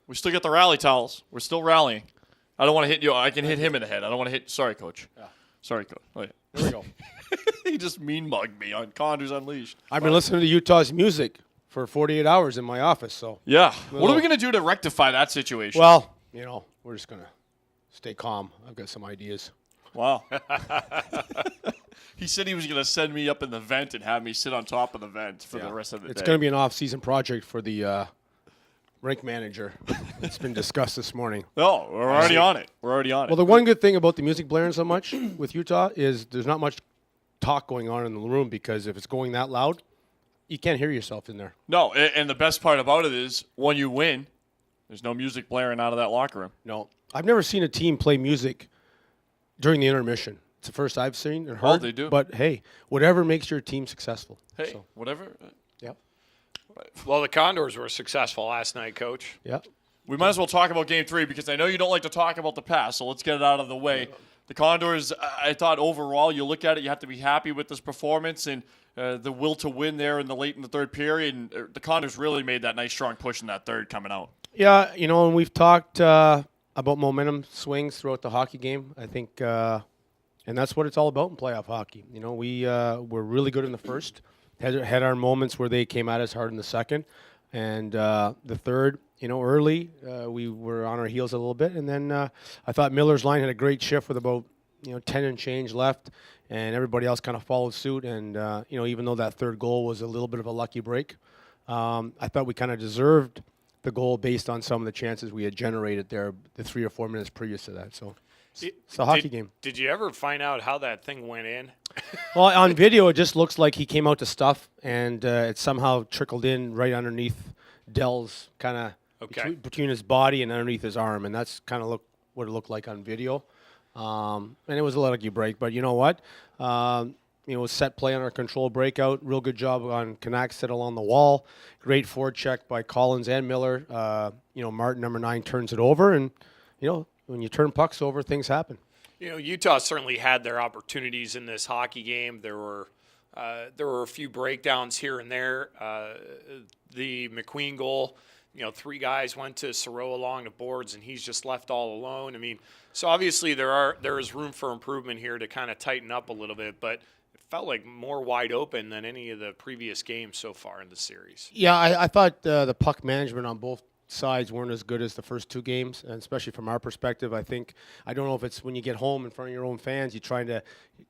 We still get the rally towels. We're still rallying. I don't want to hit you. I can hit him in the head. I don't want to hit. Sorry, Coach. Yeah. Sorry, Coach. Oh, yeah. There we go. He just mean mugged me on Condors Unleashed. I've been listening to Utah's music for 48 hours in my office, so. Yeah. What are we going to do to rectify that situation? Well, we're just going to stay calm. I've got some ideas. Wow. He said he was going to send me up in the vent and have me sit on top of the vent for the rest of the day. It's going to be an off-season project for the rink manager. It's been discussed this morning. No, we're already on it. Well, the one good thing about the music blaring so much with Utah is there's not much talk going on in the room, because if it's going that loud, you can't hear yourself in there. No, and the best part about it is when you win, there's no music blaring out of that locker room. No. I've never seen a team play music during the intermission. It's the first I've seen and heard. Oh, they do. But, hey, whatever makes your team successful. Hey, whatever. Yep. Well, the Condors were successful last night, Coach. Yep. We might as well talk about Game 3 because I know you don't like to talk about the past, so let's get it out of the way. The Condors, I thought overall, you look at it, you have to be happy with this performance and the will to win there in the third period. And the Condors really made that nice, strong push in that third coming out. Yeah, and we've talked about momentum swings throughout the hockey game. I think, and that's what it's all about in playoff hockey. We were really good in the first, had our moments where they came at us hard in the second, and the third, early, we were on our heels a little bit, and then I thought Miller's line had a great shift with about 10 and change left, and everybody else kind of followed suit. And even though that third goal was a little bit of a lucky break, I thought we kind of deserved the goal based on some of the chances we had generated there the 3 or 4 minutes previous to that. So it's a hockey game. Did you ever find out how that thing went in? Well, on video, it just looks like he came out to stuff, and it somehow trickled in right underneath Dell's kind of between his body and underneath his arm, and that's kind of what it looked like on video. And it was a lucky break, but you know what? It was set play on our control breakout. Real good job on Canucks along the wall. Great forecheck by Collins and Miller. Martin, number 9, turns it over, and when you turn pucks over, things happen. Utah certainly had their opportunities in this hockey game. There were a few breakdowns here and there. The McQueen goal, 3 guys went to Soroa along the boards, and he's just left all alone. I mean, so obviously there is room for improvement here to kind of tighten up a little bit, but it felt like more wide open than any of the previous games so far in the series. Yeah, I thought the puck management on both sides weren't as good as the first 2 games, and especially from our perspective. I don't know if it's when you get home in front of your own fans, you're trying to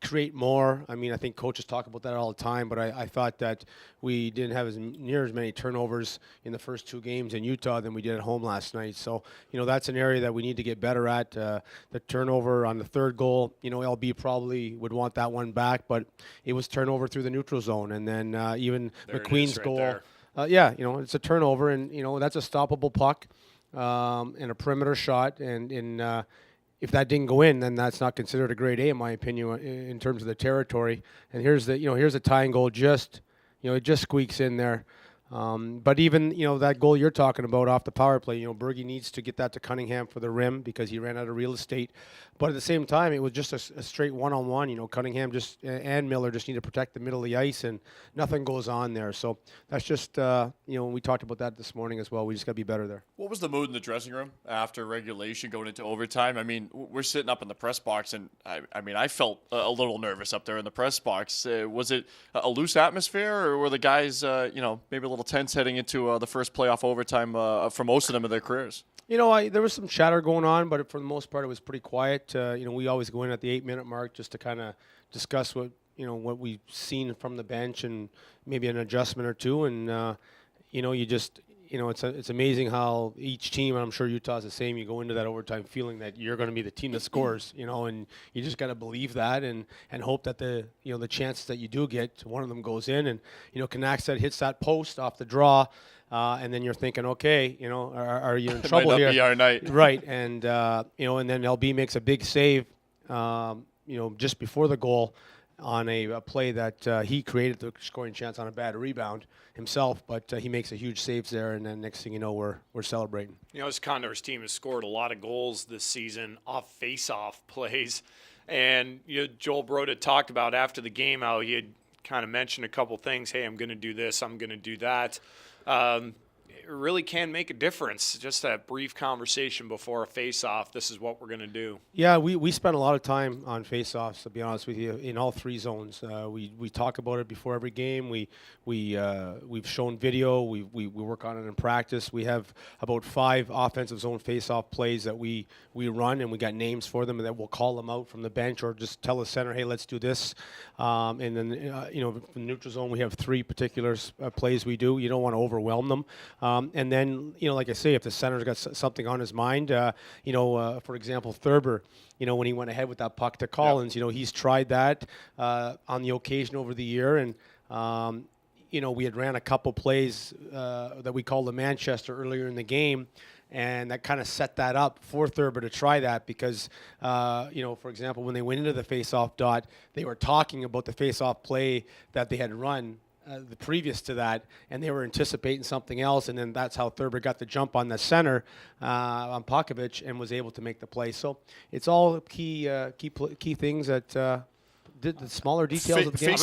create more. I mean, I think coaches talk about that all the time, but I thought that we didn't have near as many turnovers in the first 2 games in Utah than we did at home last night. So, that's an area that we need to get better at. The turnover on the third goal, LB probably would want that one back, but it was turnover through the neutral zone, and then even there McQueen's right goal. There. It's a turnover, and that's a stoppable puck and a perimeter shot. And if that didn't go in, then that's not considered a grade A, in my opinion, in terms of the territory. And here's the tying goal. It just squeaks in there. But even, that goal you're talking about off the power play, Berge needs to get that to Cunningham for the rim because he ran out of real estate. But at the same time, it was just a straight one-on-one. Cunningham and Miller just need to protect the middle of the ice, and nothing goes on there. So that's just, we talked about that this morning as well. We just got to be better there. What was the mood in the dressing room after regulation going into overtime? I mean, we're sitting up in the press box, and I felt a little nervous up there in the press box. Was it a loose atmosphere, or were the guys, maybe a little tense heading into the first playoff overtime for most of them of their careers? There was some chatter going on, but for the most part, it was pretty quiet. We always go in at the 8-minute mark just to kind of discuss what we've seen from the bench and maybe an adjustment or two. And it's amazing how each team, and I'm sure Utah's the same, you go into that overtime feeling that you're going to be the team that scores, and you just got to believe that and hope that the chances that you do get, one of them goes in. And, Canucks hits that post off the draw. And then you're thinking, okay, are you in trouble might not here? Be our night. Right. And, and then LB makes a big save, just before the goal on a play that he created the scoring chance on a bad rebound himself, but he makes a huge save there, and then next thing you know, we're celebrating. This Condors team has scored a lot of goals this season off face-off plays, and Joel Broda talked about after the game how he had kind of mentioned a couple things. Hey, I'm going to do this. I'm going to do that. it really can make a difference. Just that brief conversation before a face-off, this is what we're going to do. Yeah, we spend a lot of time on face-offs, to be honest with you, in all three zones. We talk about it before every game. We've shown video. We work on it in practice. We have about 5 offensive zone face-off plays that we run, and we got names for them, and that we'll call them out from the bench or just tell the center, hey, let's do this. And then, from the neutral zone, we have 3 particular plays we do. You don't want to overwhelm them. And then, like I say, if the center's got something on his mind, for example, Thurber, when he went ahead with that puck to Collins, he's tried that on the occasion over the year. And, we had ran a couple plays that we called the Manchester earlier in the game. And that kind of set that up for Thurber to try that because, for example, when they went into the face-off dot, they were talking about the face-off play that they had run the previous to that, and they were anticipating something else, and then that's how Thurber got the jump on the center on Pokovich and was able to make the play. So it's all key things that did the smaller details of the game.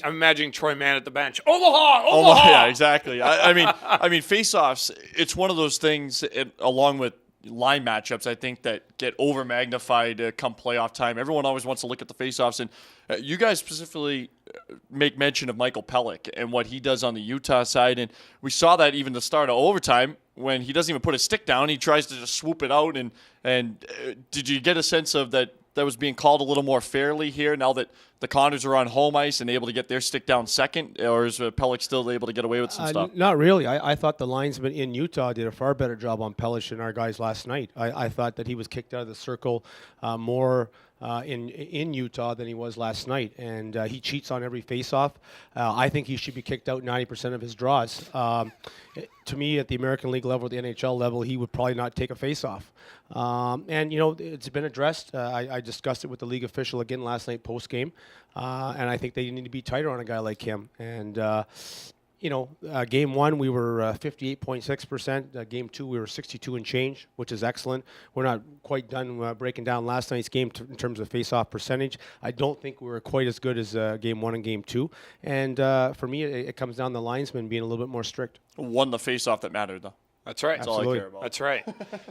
I'm imagining Troy Mann at the bench. Omaha! Yeah, exactly. I mean, face-offs. It's one of those things, along with line matchups, I think, that get over magnified come playoff time. Everyone always wants to look at the face-offs, and you guys specifically make mention of Michael Pelech and what he does on the Utah side, and we saw that even the start of overtime when he doesn't even put his stick down, he tries to just swoop it out. And did you get a sense of that was being called a little more fairly here now that the Condors are on home ice and able to get their stick down second, or is Pelech still able to get away with some stuff? Not really. I thought the linesmen in Utah did a far better job on Pelech than our guys last night. I thought that he was kicked out of the circle more in Utah than he was last night, and he cheats on every faceoff. I think he should be kicked out 90% of his draws. To me, at the American League level, the NHL level, he would probably not take a faceoff. And it's been addressed. I discussed it with the league official again last night post game, and I think they need to be tighter on a guy like him. And game 1 we were 58.6%. Game 2 we were 62 and change, which is excellent. We're not quite done breaking down last night's game in terms of face-off percentage. I don't think we were quite as good as game 1 and game 2. And for me, it comes down to the linesman being a little bit more strict. Won the face-off that mattered, though. That's right. That's all I care about. That's right.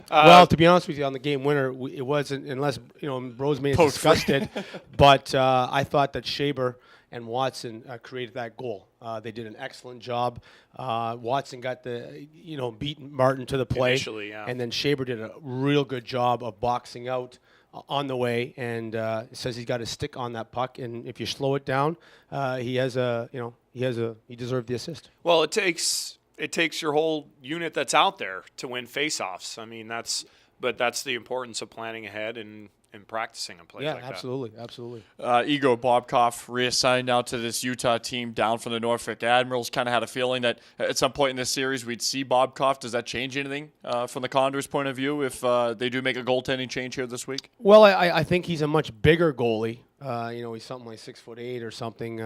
Well, to be honest with you, on the game winner, it wasn't, unless, Rose may have discussed it, but I thought that Shaber and Watson created that goal. They did an excellent job. Watson got beat Martin to the play. Initially, yeah. And then Shaber did a real good job of boxing out on the way, and says he's got his stick on that puck, and if you slow it down, he deserved the assist. Well, it takes your whole unit that's out there to win faceoffs. I mean, that's the importance of planning ahead and practicing and plays like that. Yeah, absolutely. Igor Bobkov reassigned now to this Utah team down from the Norfolk Admirals. Kind of had a feeling that at some point in this series we'd see Bobkov. Does that change anything from the Condors' point of view if they do make a goaltending change here this week? Well, I think he's a much bigger goalie. He's something like 6'8" or something.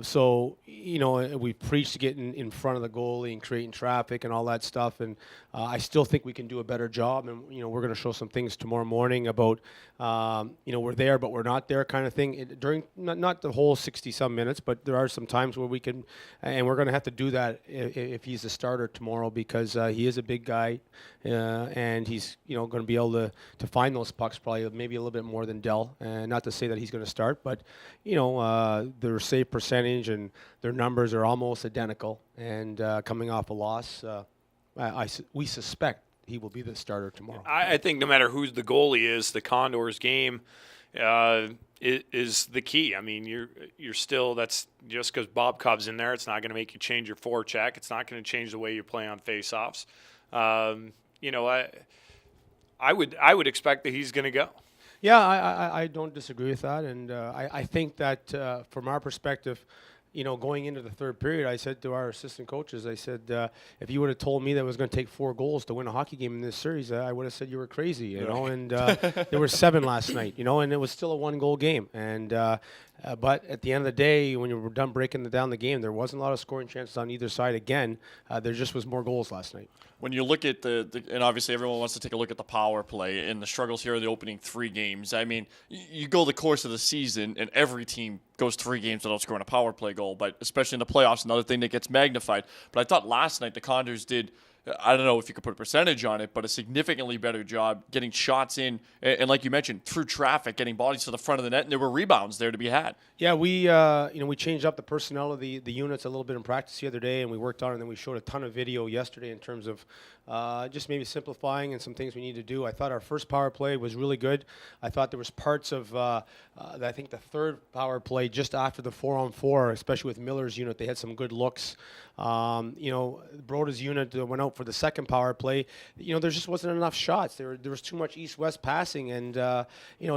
So we preach to get in front of the goalie and creating traffic and all that stuff. And I still think we can do a better job. And we're going to show some things tomorrow morning about we're there but we're not there kind of thing during not the whole 60-some minutes, but there are some times where we can, and we're going to have to do that if he's the starter tomorrow because he is a big guy and he's going to be able to find those pucks probably maybe a little bit more than Dell. And not to say that he's going to start, but their save percentage and their numbers are almost identical. And coming off a loss, we suspect he will be the starter tomorrow. I think no matter who the goalie is, the Condors game is the key. I mean, you're still, that's just because Bobkov's in there, it's not going to make you change your forecheck. It's not going to change the way you play on faceoffs. I would expect that he's going to go. Yeah, I don't disagree with that, and I think that from our perspective, going into the third period, I said to our assistant coaches, I said, if you would have told me that it was going to take 4 goals to win a hockey game in this series, I would have said you were crazy, and there were 7 last night, and it was still a 1-goal game, and But at the end of the day, when you were done breaking down the game, there wasn't a lot of scoring chances on either side. Again, there just was more goals last night. When you look at and obviously everyone wants to take a look at the power play and the struggles here in the opening 3 games. I mean, you go the course of the season and every team goes 3 games without scoring a power play goal, but especially in the playoffs, another thing that gets magnified. But I thought last night the Condors did, I don't know if you could put a percentage on it, but a significantly better job getting shots in, and like you mentioned, through traffic, getting bodies to the front of the net, and there were rebounds there to be had. Yeah, we changed up the personnel of the units a little bit in practice the other day, and we worked on it, and then we showed a ton of video yesterday in terms of just maybe simplifying and some things we need to do. I thought our first power play was really good. I thought there was parts of, I think the third power play just after the 4-on-4, especially with Miller's unit, they had some good looks. Broda's unit went out for the second power play. There just wasn't enough shots. There was too much east-west passing, and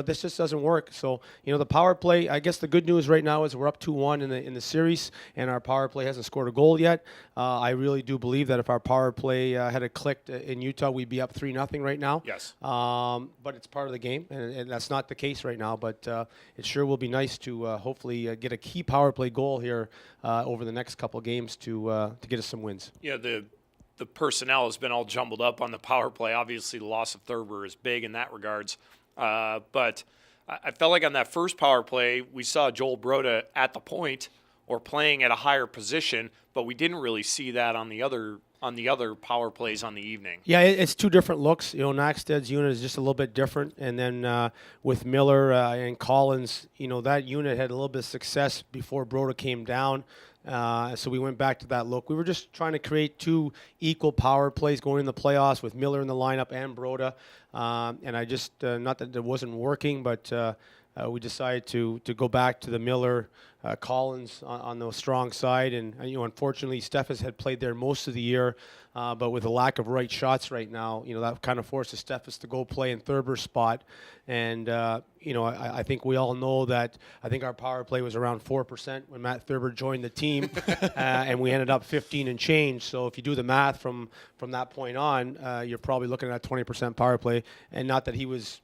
this just doesn't work. So the power play. I guess the good news right now is we're up 2-1 in the series, and our power play hasn't scored a goal yet. I really do believe that if our power play had clicked in Utah, we'd be up 3-0 right now. Yes. But it's part of the game, and that's not the case right now. But it sure will be nice to hopefully get a key power play goal here over the next couple games to get us some wins. Yeah, the personnel has been all jumbled up on the power play. Obviously, the loss of Thurber is big in that regards. But I felt like on that first power play, we saw Joel Broda at the point or playing at a higher position, but we didn't really see that on the other power plays on the evening. Yeah, it's 2 different looks. Nacksted's unit is just a little bit different, and then with Miller and Collins, that unit had a little bit of success before Broda came down. So we went back to that look. We were just trying to create 2 equal power plays going in the playoffs with Miller in the lineup and Broda. And I just, not that it wasn't working, but we decided to go back to the Miller, Collins on the strong side. And, unfortunately, Steffes had played there most of the year. But with a lack of right shots right now, that kind of forces Steffes to go play in Thurber's spot. And, I think we all know that I think our power play was around 4% when Matt Thurber joined the team. And we ended up 15 and change. So if you do the math from that point on, you're probably looking at 20% power play. And not that he was,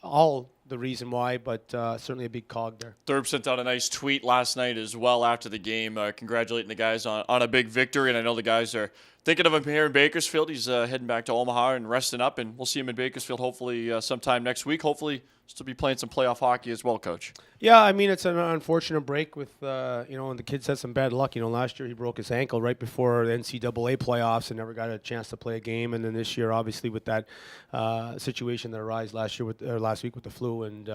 all the reason why, but certainly a big cog there. Thurb sent out a nice tweet last night as well after the game, congratulating the guys on a big victory. And I know the guys are thinking of him here in Bakersfield. He's heading back to Omaha and resting up, and we'll see him in Bakersfield hopefully sometime next week. Hopefully still be playing some playoff hockey as well, Coach. Yeah, I mean, it's an unfortunate break with, and the kid's had some bad luck. Last year he broke his ankle right before the NCAA playoffs and never got a chance to play a game. And then this year, obviously, with that situation that arose last week with the flu. And,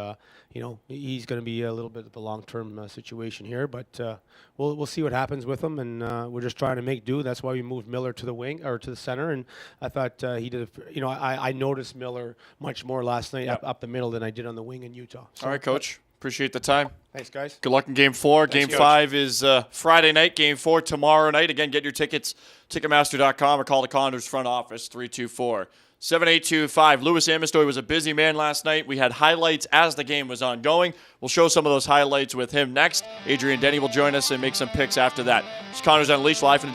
he's going to be a little bit of a long-term situation here. But we'll see what happens with him. And we're just trying to make do. That's why we moved Miller to the wing or to the center. And I thought he did, I noticed Miller much more last night up the middle than I did on the wing in Utah. So, all right, Coach. Appreciate the time. Thanks, guys. Good luck in Game 4. Thanks, Game Coach. 5 is Friday night. Game 4 tomorrow night. Again, get your tickets, Ticketmaster.com, or call the Condors front office, 324-7825. Louis Amestoy was a busy man last night. We had highlights as the game was ongoing. We'll show some of those highlights with him next. Adrian Denny will join us and make some picks after that. It's Condors Unleashed live from